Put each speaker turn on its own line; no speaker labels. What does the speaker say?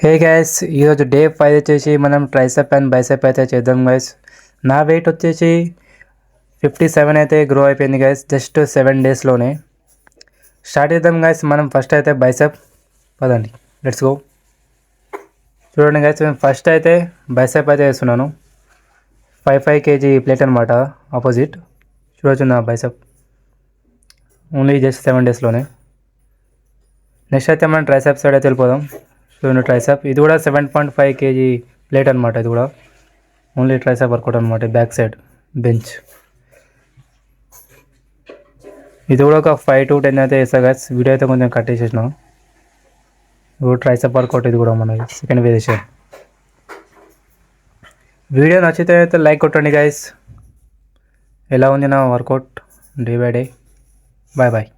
Hey guys, ఈరోజు day 5 వచ్చేసి మనం ట్రైసెప్ అండ్ బైసెప్ అయితే చేద్దాం గైస్. నా వెయిట్ వచ్చేసి 57 అయితే గ్రో అయిపోయింది గైస్, జస్ట్ 7 డేస్లోనే. స్టార్ట్ చేద్దాం గైస్. మనం ఫస్ట్ అయితే బైసెప్ పదండి, లెట్స్ గో. చూడండి గైస్, నేను ఫస్ట్ అయితే బైసెప్ అయితే వేస్తున్నాను. 5 kg ప్లేట్ అనమాట, ఆపోజిట్. చూడొచ్చు నా బైసెప్, ఓన్లీ జస్ట్ 7 డేస్లోనే. నెక్స్ట్ అయితే మనం ట్రైసెప్ సైడ్ అయితే వెళ్ళిపోదాం. చూడండి ట్రైసెప్, ఇది కూడా 7.5 kg ప్లేట్ అనమాట. ఇది కూడా ఓన్లీ ట్రైసెప్ వర్కౌట్ అనమాట, బ్యాక్ సైడ్ బెంచ్. ఇది కూడా ఒక 5 to 10 అయితే వేస్తా గైస్. వీడియో అయితే కొంచెం కట్ చేసేసిన. ఇప్పుడు ట్రైసెప్ వర్కౌట్ ఇది కూడా మన సెకండ్ వేరియేషన్. వీడియో నచ్చితే అయితే లైక్ కొట్టండి గైస్. ఎలా ఉంది నా workout day by day. Bye bye.